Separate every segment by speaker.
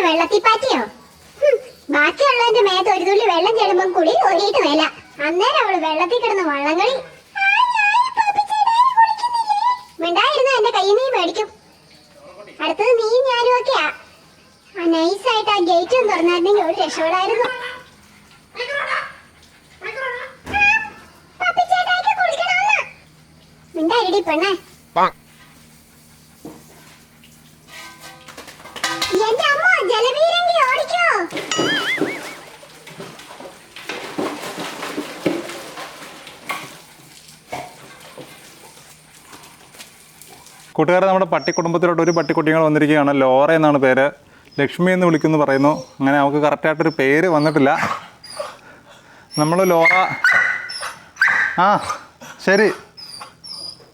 Speaker 1: വെള്ളത്തിൽ പാറ്റിയോ? ബാക്കിയുള്ളവന്റെ മേത്ത് ഒരു തുള്ളി വെള്ളം ചെല്ലുമ്പം കുളി ഒരിട്ട് മേല. അന്നേരം അവള് വെള്ളത്തിൽ കിടന്ന് വള്ളംകളി. മിണ്ടായിരുന്നു എന്റെ കയ്യിൽ നീ മേടിക്കും. അടുത്തത് നീ ഞാനും ഒക്കെയാ. നൈസായിട്ട് ആ ഗേറ്റ് ഒന്ന് തുറന്നായിരുന്നെങ്കിൽ ഒരു രക്ഷപ്പെടായിരുന്നു. മിണ്ടായിരടി പെണ്ണേ. എന്റെ അമ്മ ജലബീരങ്കി ഓടിക്കോ.
Speaker 2: കൂട്ടുകാരെ, നമ്മുടെ പട്ടിക്കുടുംബത്തിലോട്ട് ഒരു പട്ടിക്കുട്ടികൾ വന്നിരിക്കുകയാണ്. ലോറ എന്നാണ് പേര്. ലക്ഷ്മി എന്ന് വിളിക്കുമെന്ന് പറയുന്നു. അങ്ങനെ നമുക്ക് കറക്റ്റായിട്ടൊരു പേര് വന്നിട്ടില്ല. നമ്മൾ ലോറ. ശരി,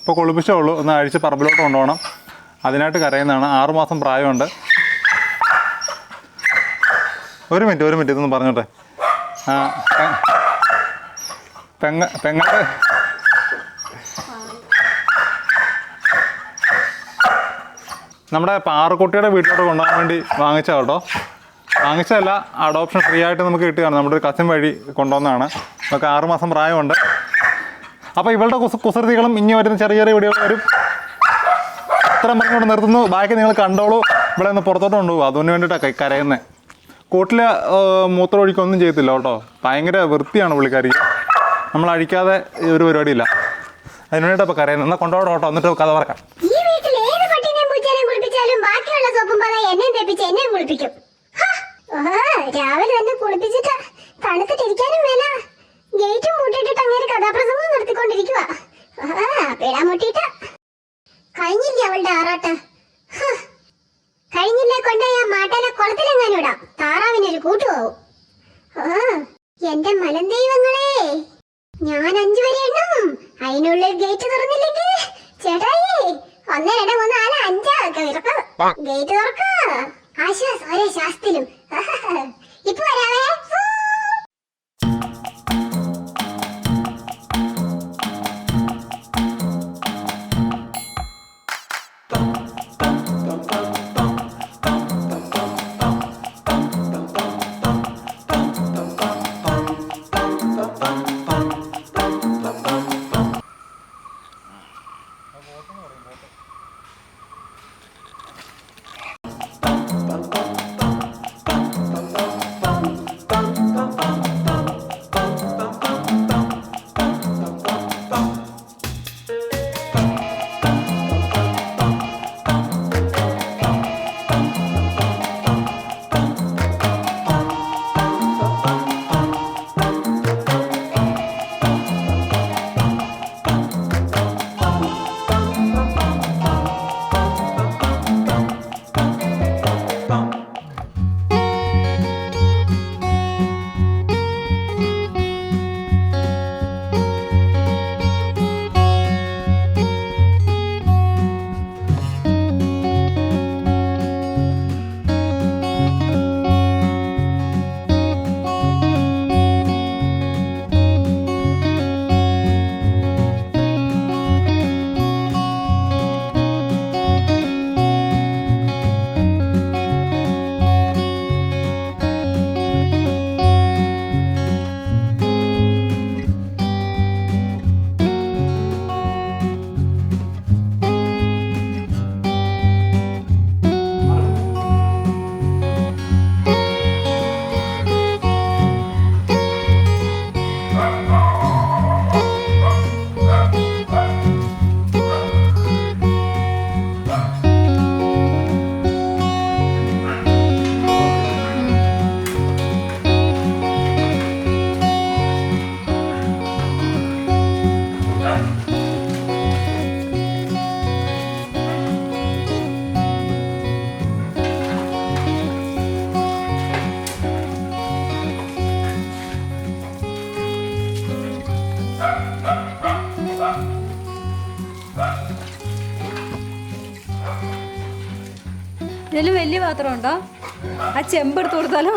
Speaker 2: ഇപ്പോൾ കുളിപ്പിച്ചേ ഉള്ളൂ. ഒന്ന് അഴിച്ച് പറമ്പിലോട്ട് കൊണ്ടുപോകണം. അതിനായിട്ട് കരയുന്നതാണ്. 6 മാസം പ്രായമുണ്ട്. ഒരു മിനിറ്റ് ഇതൊന്ന് പറഞ്ഞോട്ടെ. പെങ്ങളുടെ നമ്മുടെ പാറക്കുട്ടിയുടെ വീട്ടിലോട്ട് കൊണ്ടുപോകാൻ വേണ്ടി വാങ്ങിച്ചതാണ് കേട്ടോ. വാങ്ങിച്ചതല്ല, അഡോപ്ഷൻ ഫ്രീ ആയിട്ട് നമുക്ക് കിട്ടുകയാണ്. നമ്മുടെ ഒരു കസിൻ വഴി കൊണ്ടുവന്നതാണ്. നമുക്ക് 6 മാസം പ്രായമുണ്ട്. അപ്പോൾ ഇവളുടെ കുസൃതികളും ഇനി വരുന്ന ചെറിയ ചെറിയ വീഡിയോകൾ വരും. ഇത്രയും പറഞ്ഞുകൊണ്ട് നിർത്തുന്നു. ബാക്കി നിങ്ങൾ കണ്ടോളൂ. ഇവിടെ ഒന്ന് പുറത്തോട്ട് കൊണ്ടുപോകും. അതിന് വേണ്ടിയിട്ടാണ് കരയുന്നത്. കൂട്ടിൽ മൂത്രം ഒഴിക്കൊന്നും ചെയ്യത്തില്ല കേട്ടോ. ഭയങ്കര വൃത്തിയാണ് പുള്ളിക്കാരിക്ക്. നമ്മൾ അഴിക്കാതെ ഒരു പരിപാടിയില്ല. അതിന് വേണ്ടിയിട്ടാണ് ഇപ്പോൾ കരയുന്നത്. എന്നാൽ കൊണ്ടുപോകണം കേട്ടോ. എന്നിട്ട് കഥ പറയാം.
Speaker 1: രാവിലെ തന്നെ കുളിപ്പിച്ചിട്ട് തണുത്തിട്ടിരിക്കാനും വേല. ഗേറ്റും പൂട്ടിട്ടിട്ട് അങ്ങനെ കഥാപ്രസംഗം നടത്തിക്കൊണ്ടിരിക്കുക. പിടാമുട്ടിട്ട് കഴിഞ്ഞില്ല അവളുടെ ആറാട്ട്. കഴിഞ്ഞില്ലേ കൊണ്ടുപോയി ആ മാട്ടനെ കുളത്തിലെങ്ങാനും ഇടാം. താറാവിനൊരു കൂട്ടുപോകും. എന്റെ മലം ദൈവങ്ങളെ, ഞാൻ 5 വരെ എണ്ണും. അതിനുള്ളിൽ ഗേറ്റ് തുറന്നില്ലെങ്കിൽ ചേട്ടായി 1 2 3 4 5 ഗേറ്റ് തുറക്ക. ആശ്വാസം ഒരേ ശാസ്തിലും. ഇപ്പൊ വരാവേ.
Speaker 3: ഇതിൽ വലിയ പാത്രം ഉണ്ടോ? ആ ചെമ്പ് എടുത്ത് കൊടുത്താലോ?